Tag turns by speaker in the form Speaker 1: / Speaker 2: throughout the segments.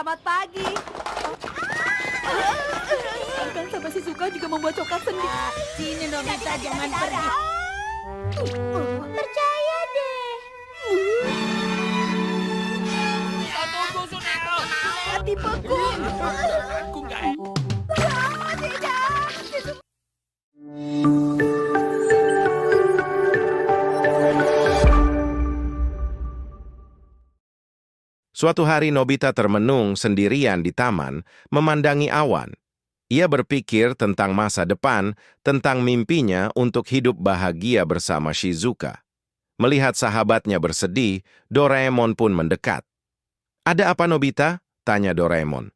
Speaker 1: Selamat pagi. Bahkan sampai Shizuka juga membuat coklat sendiri.
Speaker 2: Sini Nobita, jangan pergi.
Speaker 3: Percaya deh.
Speaker 4: Tunggu sudah.
Speaker 1: Hati beku.
Speaker 4: Aku nggak.
Speaker 5: Suatu hari Nobita termenung sendirian di taman, memandangi awan. Ia berpikir tentang masa depan, tentang mimpinya untuk hidup bahagia bersama Shizuka. Melihat sahabatnya bersedih, Doraemon pun mendekat. "Ada apa, Nobita?" tanya Doraemon.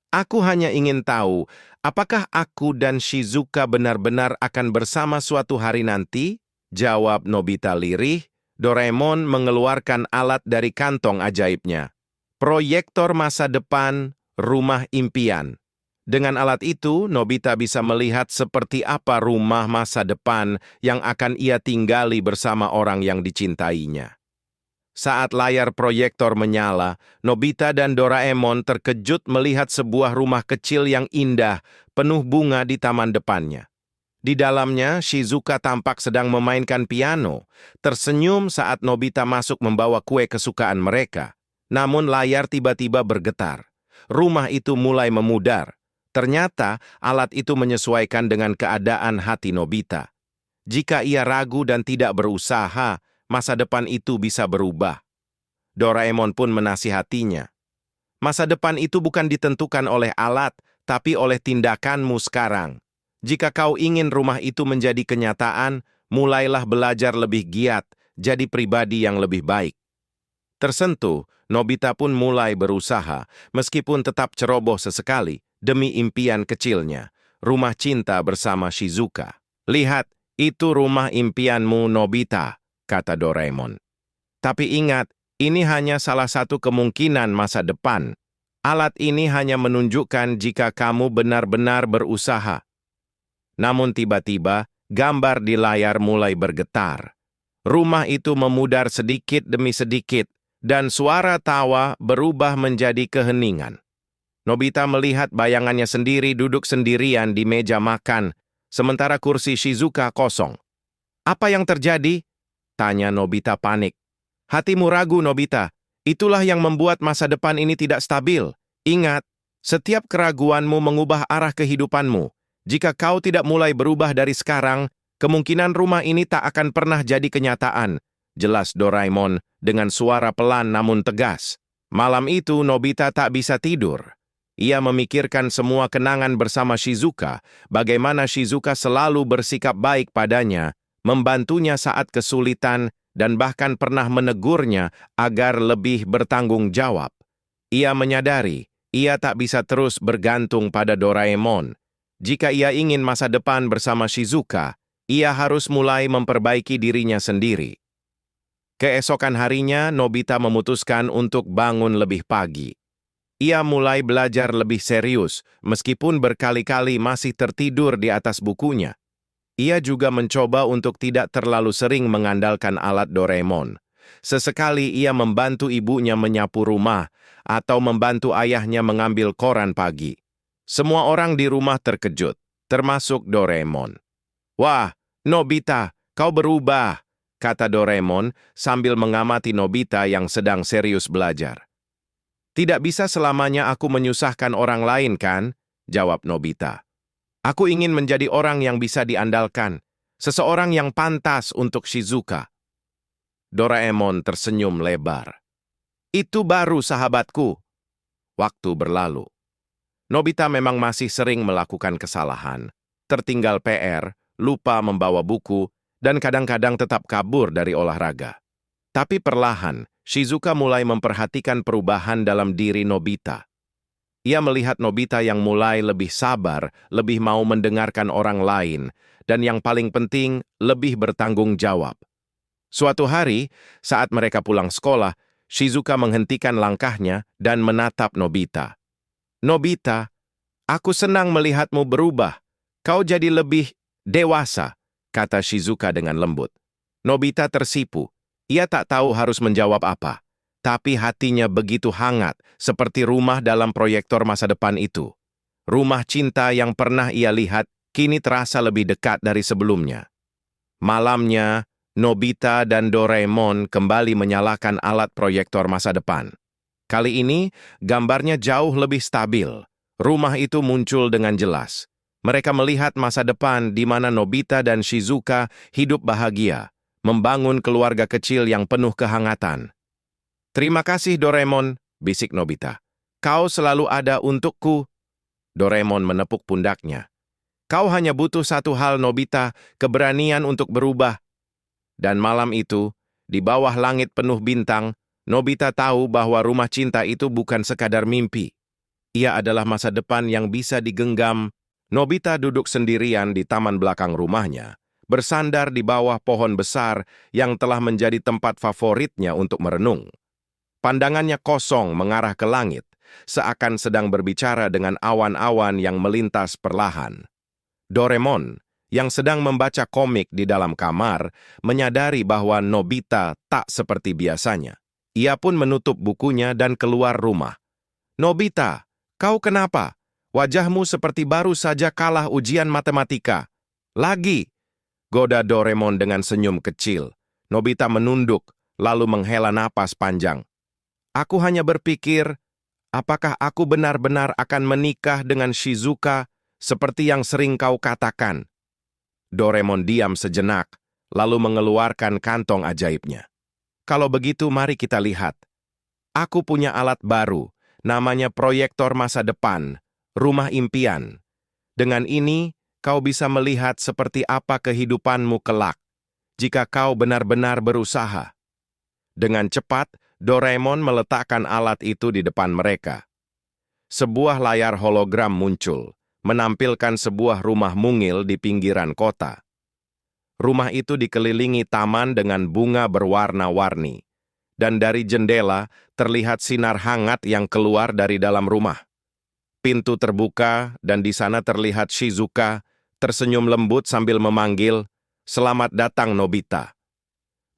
Speaker 5: "Aku hanya ingin tahu, apakah aku dan Shizuka benar-benar akan bersama suatu hari nanti?" Jawab Nobita lirih. Doraemon mengeluarkan alat dari kantong ajaibnya. Proyektor masa depan, rumah impian. Dengan alat itu, Nobita bisa melihat seperti apa rumah masa depan yang akan ia tinggali bersama orang yang dicintainya. Saat layar proyektor menyala, Nobita dan Doraemon terkejut melihat sebuah rumah kecil yang indah, penuh bunga di taman depannya. Di dalamnya, Shizuka tampak sedang memainkan piano, tersenyum saat Nobita masuk membawa kue kesukaan mereka. Namun layar tiba-tiba bergetar. Rumah itu mulai memudar. Ternyata alat itu menyesuaikan dengan keadaan hati Nobita. Jika ia ragu dan tidak berusaha, masa depan itu bisa berubah. Doraemon pun menasihatinya. Masa depan itu bukan ditentukan oleh alat, tapi oleh tindakanmu sekarang. Jika kau ingin rumah itu menjadi kenyataan, mulailah belajar lebih giat, jadi pribadi yang lebih baik. Tersentuh, Nobita pun mulai berusaha, meskipun tetap ceroboh sesekali, demi impian kecilnya, rumah cinta bersama Shizuka. "Lihat, itu rumah impianmu, Nobita," kata Doraemon. "Tapi ingat, ini hanya salah satu kemungkinan masa depan. Alat ini hanya menunjukkan jika kamu benar-benar berusaha." Namun tiba-tiba, gambar di layar mulai bergetar. Rumah itu memudar sedikit demi sedikit, dan suara tawa berubah menjadi keheningan. Nobita melihat bayangannya sendiri duduk sendirian di meja makan, sementara kursi Shizuka kosong. "Apa yang terjadi?" tanya Nobita panik. "Hatimu ragu, Nobita. Itulah yang membuat masa depan ini tidak stabil. Ingat, setiap keraguanmu mengubah arah kehidupanmu. Jika kau tidak mulai berubah dari sekarang, kemungkinan rumah ini tak akan pernah jadi kenyataan," jelas Doraemon dengan suara pelan namun tegas. Malam itu Nobita tak bisa tidur. Ia memikirkan semua kenangan bersama Shizuka, bagaimana Shizuka selalu bersikap baik padanya, membantunya saat kesulitan, dan bahkan pernah menegurnya agar lebih bertanggung jawab. Ia menyadari, ia tak bisa terus bergantung pada Doraemon. Jika ia ingin masa depan bersama Shizuka, ia harus mulai memperbaiki dirinya sendiri. Keesokan harinya, Nobita memutuskan untuk bangun lebih pagi. Ia mulai belajar lebih serius, meskipun berkali-kali masih tertidur di atas bukunya. Ia juga mencoba untuk tidak terlalu sering mengandalkan alat Doraemon. Sesekali ia membantu ibunya menyapu rumah, atau membantu ayahnya mengambil koran pagi. Semua orang di rumah terkejut, termasuk Doraemon. "Wah, Nobita, kau berubah," kata Doraemon sambil mengamati Nobita yang sedang serius belajar. "Tidak bisa selamanya aku menyusahkan orang lain, kan?" jawab Nobita. "Aku ingin menjadi orang yang bisa diandalkan, seseorang yang pantas untuk Shizuka." Doraemon tersenyum lebar. "Itu baru sahabatku." Waktu berlalu. Nobita memang masih sering melakukan kesalahan, tertinggal PR, lupa membawa buku, dan kadang-kadang tetap kabur dari olahraga. Tapi perlahan, Shizuka mulai memperhatikan perubahan dalam diri Nobita. Ia melihat Nobita yang mulai lebih sabar, lebih mau mendengarkan orang lain, dan yang paling penting, lebih bertanggung jawab. Suatu hari, saat mereka pulang sekolah, Shizuka menghentikan langkahnya dan menatap Nobita. "Nobita, aku senang melihatmu berubah. Kau jadi lebih dewasa," kata Shizuka dengan lembut. Nobita tersipu. Ia tak tahu harus menjawab apa. tapi hatinya begitu hangat, seperti rumah dalam proyektor masa depan itu. Rumah cinta yang pernah ia lihat kini terasa lebih dekat dari sebelumnya. Malamnya, Nobita dan Doraemon kembali menyalakan alat proyektor masa depan. Kali ini, gambarnya jauh lebih stabil. Rumah itu muncul dengan jelas. Mereka melihat masa depan di mana Nobita dan Shizuka hidup bahagia, membangun keluarga kecil yang penuh kehangatan. "Terima kasih, Doraemon," bisik Nobita. "Kau selalu ada untukku." Doraemon menepuk pundaknya. "Kau hanya butuh satu hal, Nobita, keberanian untuk berubah." Dan malam itu, di bawah langit penuh bintang, Nobita tahu bahwa rumah cinta itu bukan sekadar mimpi. Ia adalah masa depan yang bisa digenggam. Nobita duduk sendirian di taman belakang rumahnya, bersandar di bawah pohon besar yang telah menjadi tempat favoritnya untuk merenung. Pandangannya kosong mengarah ke langit, seakan sedang berbicara dengan awan-awan yang melintas perlahan. Doraemon, yang sedang membaca komik di dalam kamar, menyadari bahwa Nobita tak seperti biasanya. Ia pun menutup bukunya dan keluar rumah. "Nobita, kau kenapa? Wajahmu seperti baru saja kalah ujian matematika." "Lagi," goda Doraemon dengan senyum kecil. Nobita menunduk, lalu menghela napas panjang. "Aku hanya berpikir, apakah aku benar-benar akan menikah dengan Shizuka seperti yang sering kau katakan?" Doraemon diam sejenak, lalu mengeluarkan kantong ajaibnya. "Kalau begitu, mari kita lihat. Aku punya alat baru, namanya proyektor masa depan, rumah impian. Dengan ini, kau bisa melihat seperti apa kehidupanmu kelak, jika kau benar-benar berusaha." Dengan cepat, Doraemon meletakkan alat itu di depan mereka. Sebuah layar hologram muncul, menampilkan sebuah rumah mungil di pinggiran kota. Rumah itu dikelilingi taman dengan bunga berwarna-warni, dan dari jendela terlihat sinar hangat yang keluar dari dalam rumah. Pintu terbuka, dan di sana terlihat Shizuka tersenyum lembut sambil memanggil, "Selamat datang, Nobita."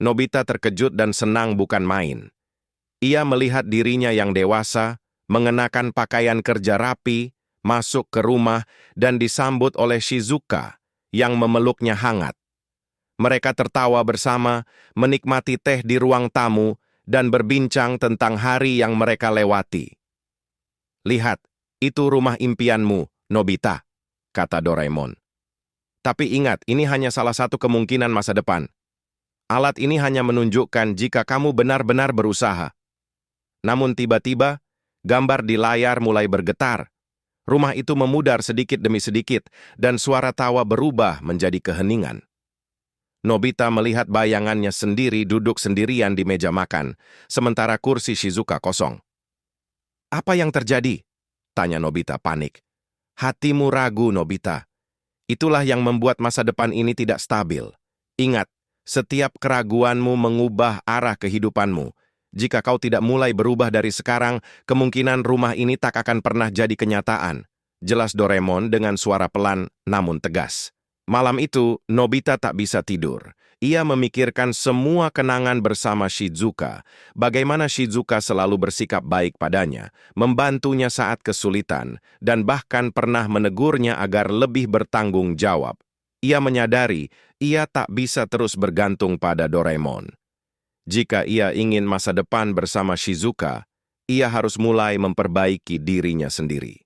Speaker 5: Nobita terkejut dan senang bukan main. Ia melihat dirinya yang dewasa, mengenakan pakaian kerja rapi, masuk ke rumah, dan disambut oleh Shizuka yang memeluknya hangat. Mereka tertawa bersama, menikmati teh di ruang tamu, dan berbincang tentang hari yang mereka lewati. "Lihat, itu rumah impianmu, Nobita," kata Doraemon. "Tapi ingat, ini hanya salah satu kemungkinan masa depan. Alat ini hanya menunjukkan jika kamu benar-benar berusaha." Namun tiba-tiba, gambar di layar mulai bergetar. Rumah itu memudar sedikit demi sedikit, dan suara tawa berubah menjadi keheningan. Nobita melihat bayangannya sendiri duduk sendirian di meja makan, sementara kursi Shizuka kosong. "Apa yang terjadi?" tanya Nobita panik. "Hatimu ragu, Nobita. Itulah yang membuat masa depan ini tidak stabil. Ingat, setiap keraguanmu mengubah arah kehidupanmu. Jika kau tidak mulai berubah dari sekarang, kemungkinan rumah ini tak akan pernah jadi kenyataan," jelas Doraemon dengan suara pelan namun tegas. Malam itu, Nobita tak bisa tidur. Ia memikirkan semua kenangan bersama Shizuka, bagaimana Shizuka selalu bersikap baik padanya, membantunya saat kesulitan, dan bahkan pernah menegurnya agar lebih bertanggung jawab. Ia menyadari ia tak bisa terus bergantung pada Doraemon. Jika ia ingin masa depan bersama Shizuka, ia harus mulai memperbaiki dirinya sendiri.